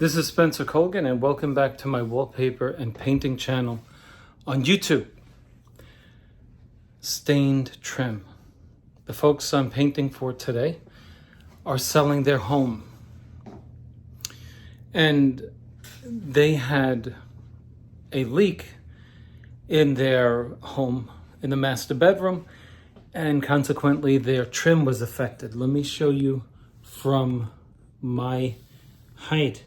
This is Spencer Colgan, and welcome back to my wallpaper and painting channel on YouTube. Stained trim. The folks I'm painting for today are selling their home. And they had a leak in their home in the master bedroom, and consequently their trim was affected. Let me show you from my height.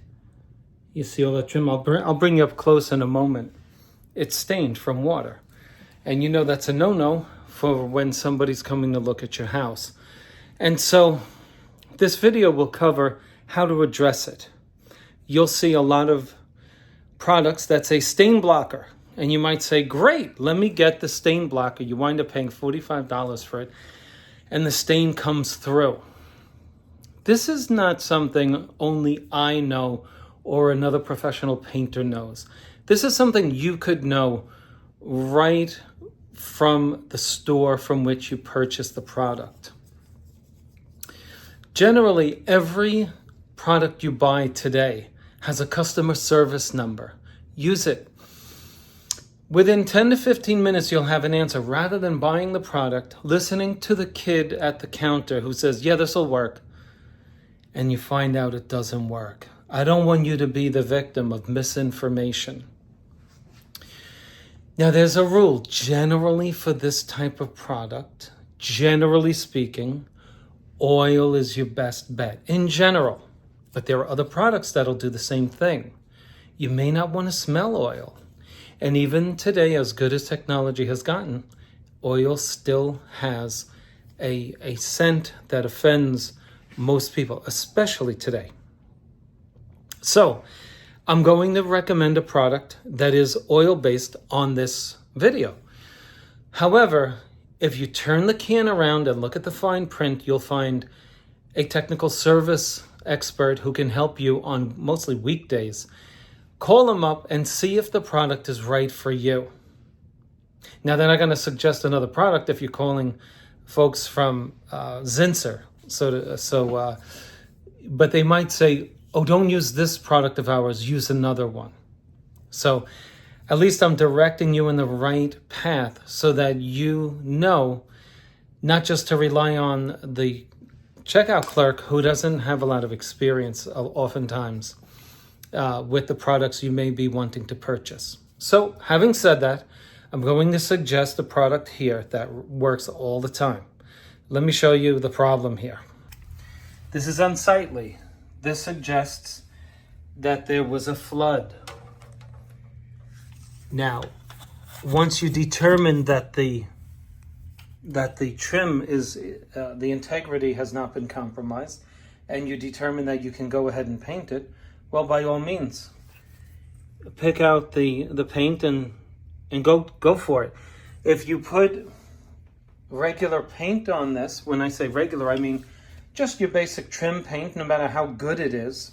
You see all that trim? I'll bring you up close in a moment. It's stained from water. And you know that's a no-no for when somebody's coming to look at your house. And so this video will cover how to address it. You'll see a lot of products that say stain blocker. And you might say, great, let me get the stain blocker. You wind up paying $45 for it, and the stain comes through. This is not something only I know or another professional painter knows. This is something you could know right from the store from which you purchase the product. Generally, every product you buy today has a customer service number. Use it. Within 10 to 15 minutes, you'll have an answer. Rather than buying the product, listening to the kid at the counter who says, yeah, this will work, and you find out it doesn't work. I don't want you to be the victim of misinformation. Now, there's a rule. Generally, for this type of product, generally speaking, oil is your best bet. In general. But there are other products that'll do the same thing. You may not want to smell oil. And even today, as good as technology has gotten, oil still has a scent that offends most people, especially today. So I'm going to recommend a product that is oil-based on this video. However, if you turn the can around and look at the fine print, you'll find a technical service expert who can help you on mostly weekdays. Call them up and see if the product is right for you. Now, they're not going to suggest another product if you're calling folks from Zinsser. But they might say, oh, don't use this product of ours, use another one. So at least I'm directing you in the right path so that you know not just to rely on the checkout clerk who doesn't have a lot of experience oftentimes with the products you may be wanting to purchase. So having said that, I'm going to suggest a product here that works all the time. Let me show you the problem here. This is unsightly. This suggests that there was a flood. Now, once you determine that the trim is, the integrity has not been compromised, and you determine that you can go ahead and paint it, well, by all means, pick out the paint and go for it. If you put regular paint on this, when I say regular, I mean just your basic trim paint, no matter how good it is,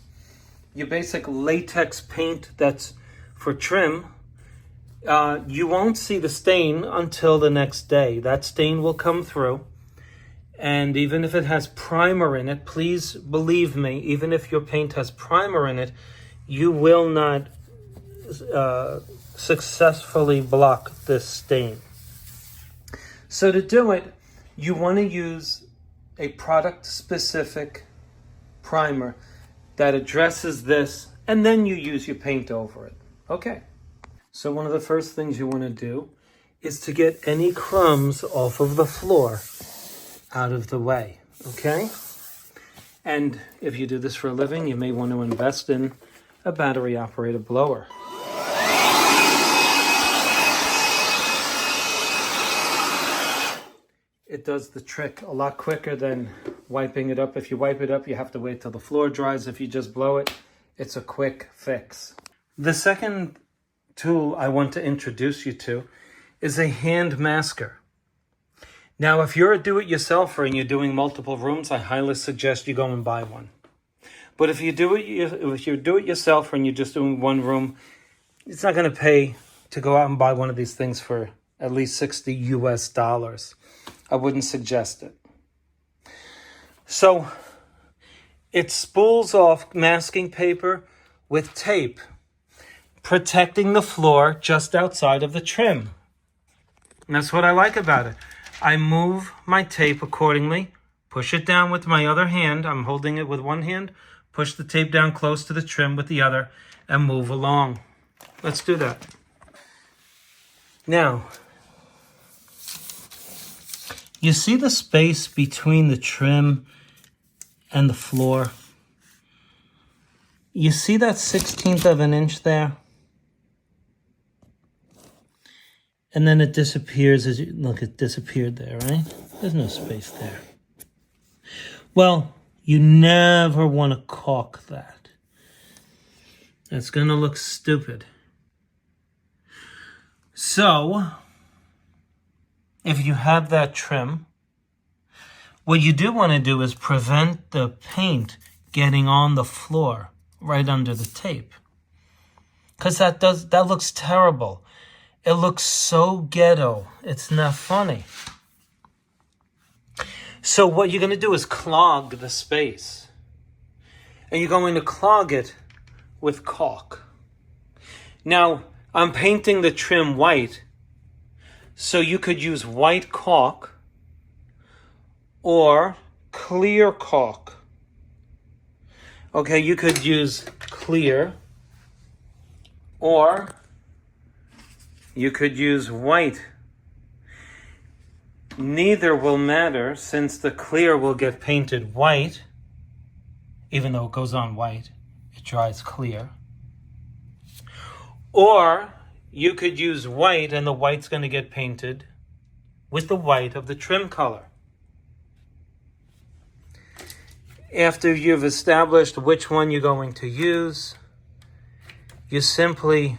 your basic latex paint that's for trim, you won't see the stain until the next day. That stain will come through. And even if it has primer in it, please believe me, even if your paint has primer in it, you will not successfully block this stain. So to do it, you want to use a product-specific primer that addresses this, and then you use your paint over it. Okay. So one of the first things you want to do is to get any crumbs off of the floor out of the way, okay? And if you do this for a living, you may want to invest in a battery-operated blower. It does the trick a lot quicker than wiping it up. If you wipe it up, you have to wait till the floor dries. If you just blow it, it's a quick fix. The second tool I want to introduce you to is a hand masker. Now, if you're a do-it-yourselfer and you're doing multiple rooms, I highly suggest you go and buy one. But if you do it yourself and you're just doing one room, it's not going to pay to go out and buy one of these things for at least $60 US. I wouldn't suggest it. So it spools off masking paper with tape, protecting the floor just outside of the trim. And that's what I like about it. I move my tape accordingly, push it down with my other hand. I'm holding it with one hand, push the tape down close to the trim with the other, and move along. Let's do that. Now, you see the space between the trim and the floor? You see that 1/16 of an inch there? And then it disappears as you look, it disappeared there, right? There's no space there. Well, you never want to caulk that. That's going to look stupid. So, if you have that trim, what you do want to do is prevent the paint getting on the floor right under the tape. Because that looks terrible. It looks so ghetto. It's not funny. So what you're going to do is clog the space. And you're going to clog it with caulk. Now, I'm painting the trim white, so you could use white caulk or clear caulk. Okay, you could use clear, or you could use white. Neither will matter, since the clear will get painted white, even though it goes on white, it dries clear. Or you could use white, and the white's going to get painted with the white of the trim color. After you've established which one you're going to use, you simply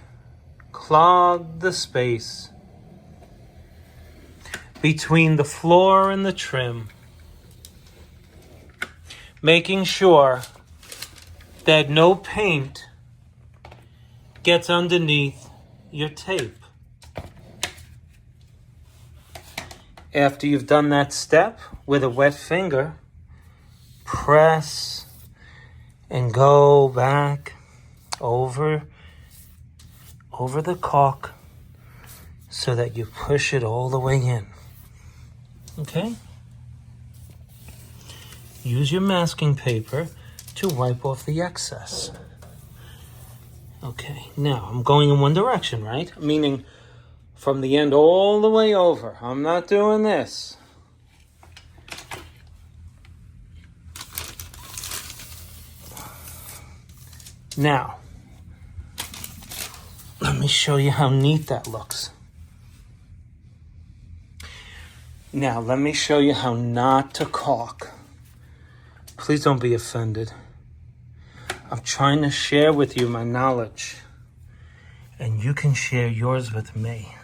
clog the space between the floor and the trim, making sure that no paint gets underneath your tape. After you've done that step with a wet finger, press and go back over the caulk so that you push it all the way in. Okay? Use your masking paper to wipe off the excess. Okay, now I'm going in one direction, right? Meaning from the end all the way over. I'm not doing this. Now, let me show you how neat that looks. Now, let me show you how not to caulk. Please don't be offended. I'm trying to share with you my knowledge, and you can share yours with me.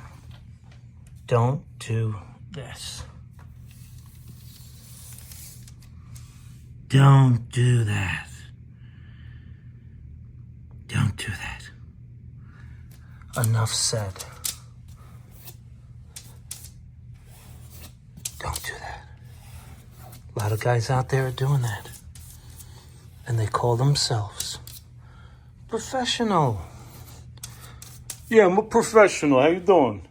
Don't do this. Don't do that. Don't do that. Enough said. Don't do that. A lot of guys out there are doing that. And they call themselves professional. Yeah, I'm a professional. How you doing?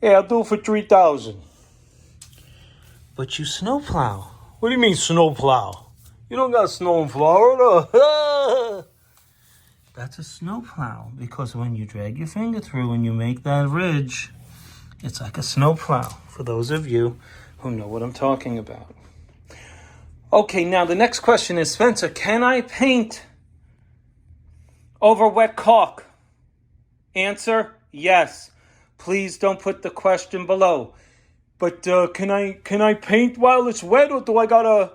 Yeah, I'll do it for $3,000. But you snowplow. What do you mean snowplow? You don't got snow in Florida. That's a snowplow, because when you drag your finger through and you make that ridge, it's like a snowplow, for those of you who know what I'm talking about. Okay, now the next question is, Spencer, can I paint over wet caulk? Answer, yes. Please don't put the question below. But can I paint while it's wet, or do I gotta...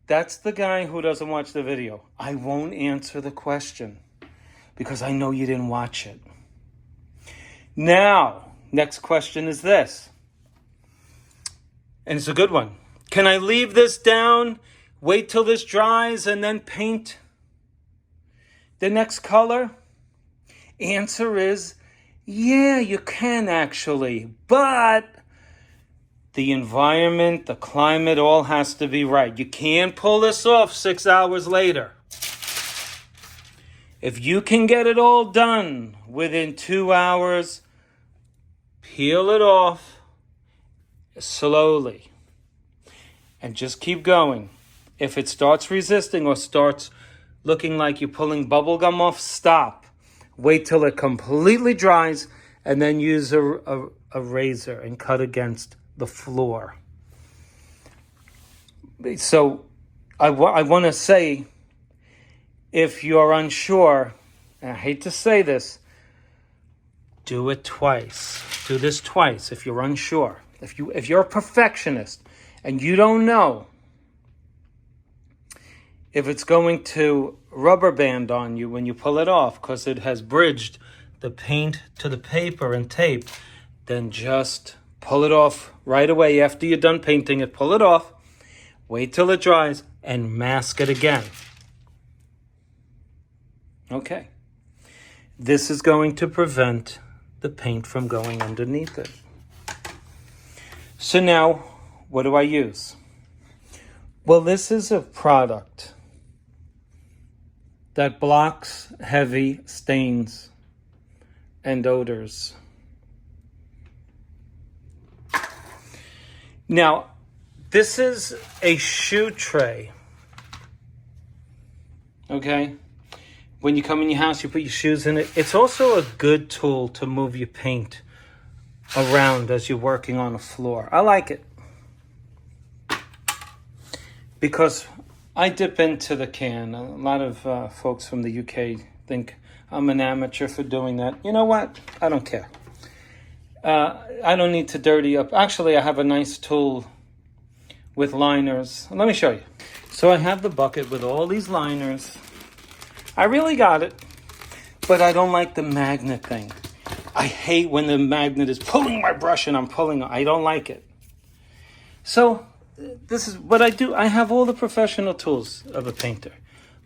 That's the guy who doesn't watch the video. I won't answer the question because I know you didn't watch it. Now, next question is this. And it's a good one. Can I leave this down, wait till this dries, and then paint the next color? Answer is, yeah, you can actually. But the environment, the climate, all has to be right. You can't pull this off 6 hours later. If you can get it all done within 2 hours, peel it off slowly and just keep going. If it starts resisting or starts looking like you're pulling bubble gum off, stop. Wait till it completely dries and then use a razor and cut against the floor. So I want to say, if you're unsure, and I hate to say this, do it twice. Do this twice if you're unsure. If you're a perfectionist and you don't know if it's going to rubber band on you when you pull it off because it has bridged the paint to the paper and tape, then just pull it off right away after you're done painting it. Pull it off, wait till it dries, and mask it again. Okay. This is going to prevent the paint from going underneath it. So now, what do I use? Well, this is a product that blocks heavy stains and odors. Now, this is a shoe tray. Okay? When you come in your house, you put your shoes in it. It's also a good tool to move your paint around as you're working on a floor. I like it because I dip into the can. A lot of folks from the UK think I'm an amateur for doing that. You know what? I don't care. I don't need to dirty up. Actually, I have a nice tool with liners. Let me show you. So I have the bucket with all these liners. I really got it, but I don't like the magnet thing. I hate when the magnet is pulling my brush and I'm pulling. I don't like it. So this is what I do. I have all the professional tools of a painter.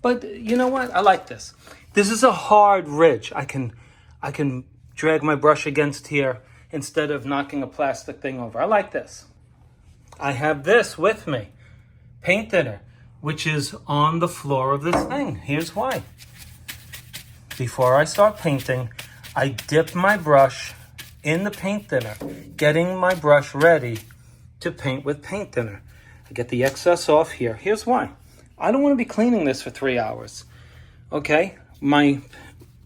But you know what? I like this. This is a hard ridge. I can drag my brush against here instead of knocking a plastic thing over. I like this. I have this with me, paint thinner, which is on the floor of this thing. Here's why. Before I start painting, I dip my brush in the paint thinner, getting my brush ready to paint with paint thinner. I get the excess off here. Here's why. I don't want to be cleaning this for 3 hours. Okay? My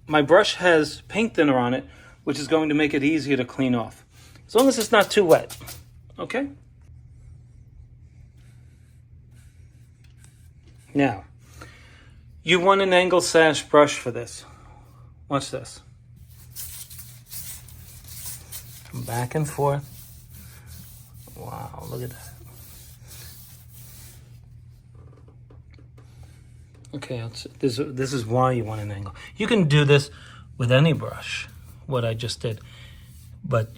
brush has paint thinner on it, which is going to make it easier to clean off. As long as it's not too wet. Okay? Now, you want an angle sash brush for this. Watch this. Back and forth. Wow, look at that. Okay, this is why you want an angle. You can do this with any brush, what I just did. But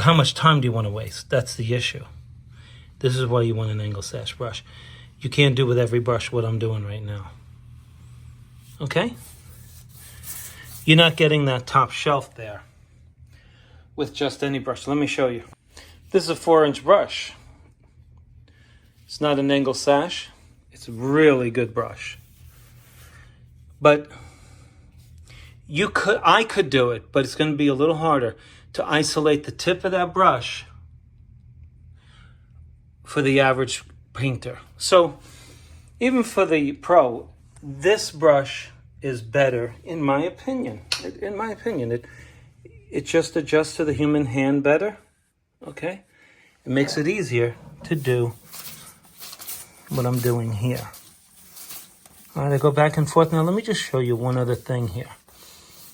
how much time do you want to waste? That's the issue. This is why you want an angle sash brush. You can't do with every brush what I'm doing right now. Okay? You're not getting that top shelf there with just any brush. Let me show you. This is a 4-inch brush. It's not an angle sash. It's a really good brush. But I could do it, but it's going to be a little harder to isolate the tip of that brush for the average painter. So even for the pro, this brush is better in my opinion. It just adjusts to the human hand better. Okay? It makes it easier to do what I'm doing here. All right, I go back and forth. Now let me just show you one other thing here.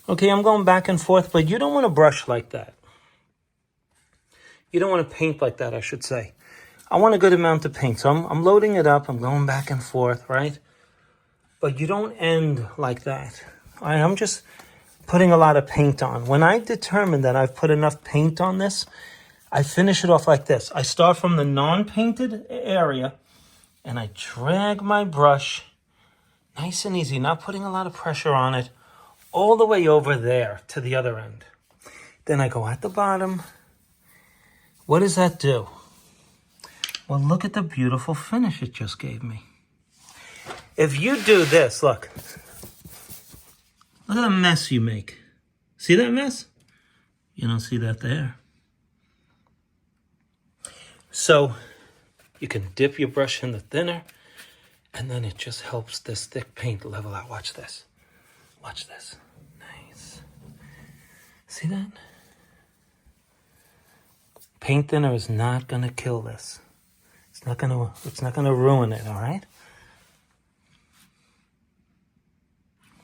Okay, I'm going back and forth, but you don't want to brush like that. You don't want to paint like that, I should say. I want a good amount of paint, so I'm loading it up. I'm going back and forth, right? But you don't end like that. All right, I'm just putting a lot of paint on. When I determine that I've put enough paint on this, I finish it off like this. I start from the non-painted area, and I drag my brush nice and easy, not putting a lot of pressure on it, all the way over there to the other end. Then I go at the bottom. What does that do? Well, look at the beautiful finish it just gave me. If you do this, look. Look at the mess you make. See that mess? You don't see that there. So you can dip your brush in the thinner, and then it just helps this thick paint level out. Watch this. Watch this. Nice. See that? Paint thinner is not gonna kill this. It's not gonna ruin it, all right?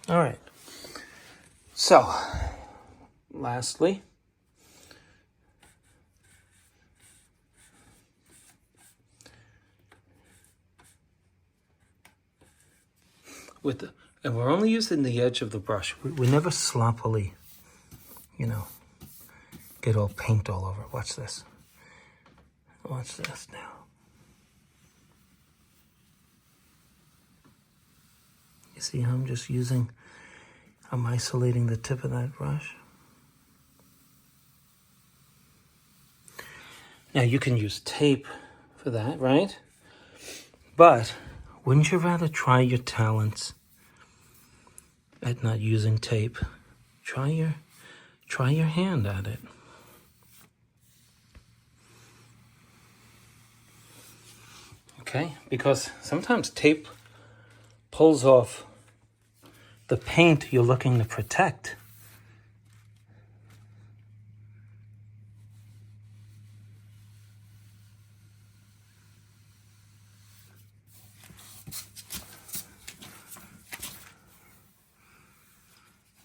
All right. So, lastly, and we're only using the edge of the brush. We never sloppily, get all paint all over it. Watch this. Watch this now. You see how I'm isolating the tip of that brush? Now you can use tape for that, right? But wouldn't you rather try your talents at not using tape? Try your hand at it. Okay, because sometimes tape pulls off the paint you're looking to protect.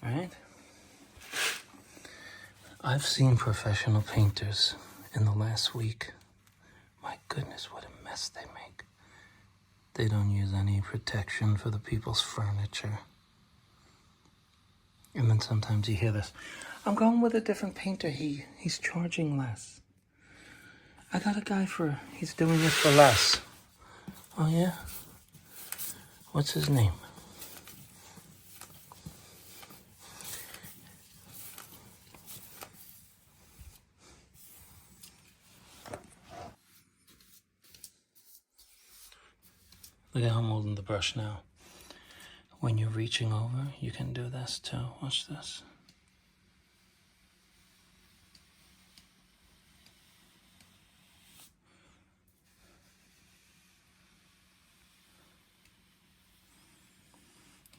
Right? I've seen professional painters in the last week. My goodness, what a mess they make. They don't use any protection for the people's furniture. And then sometimes you hear this, I'm going with a different painter, he's charging less. I got a guy he's doing it for less. Oh yeah? What's his name? Look at how I'm holding the brush now. When you're reaching over, you can do this too. Watch this.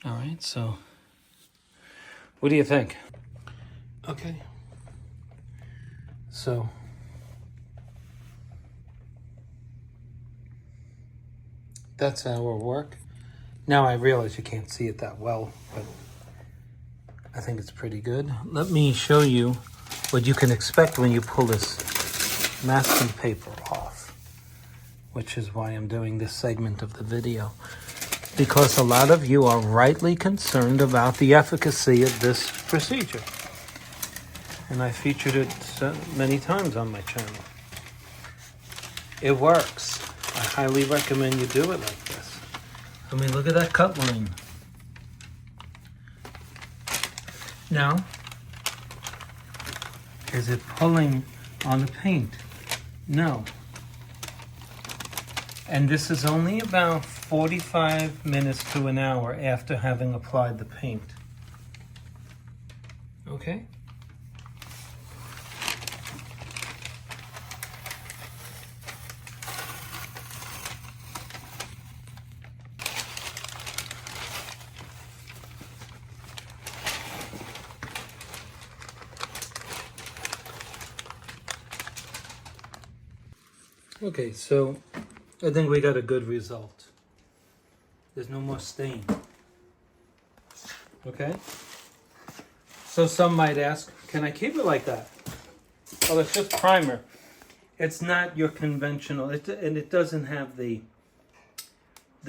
All right, so what do you think? Okay. So that's our work. Now I realize you can't see it that well, but I think it's pretty good. Let me show you what you can expect when you pull this masking paper off, which is why I'm doing this segment of the video. Because a lot of you are rightly concerned about the efficacy of this procedure. And I featured it many times on my channel. It works. I highly recommend you do it like this. I mean, look at that cut line. Now, is it pulling on the paint? No. And this is only about 45 minutes to an hour after having applied the paint. Okay? Okay, so I think we got a good result. There's no more stain. Okay? So some might ask, can I keep it like that? Well, it's just primer. It's not your conventional, and it doesn't have the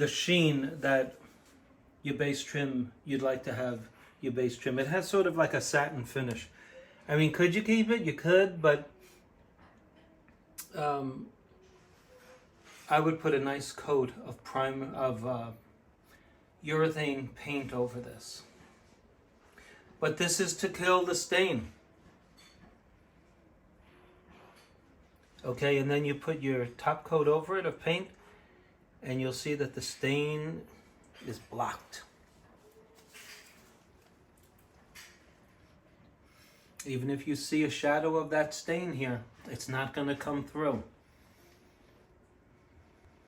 sheen that your base trim, you'd like to have your base trim. It has sort of like a satin finish. I mean, could you keep it? You could, but I would put a nice coat of urethane paint over this. But this is to kill the stain. Okay, and then you put your top coat over it of paint, and you'll see that the stain is blocked. Even if you see a shadow of that stain here, it's not going to come through.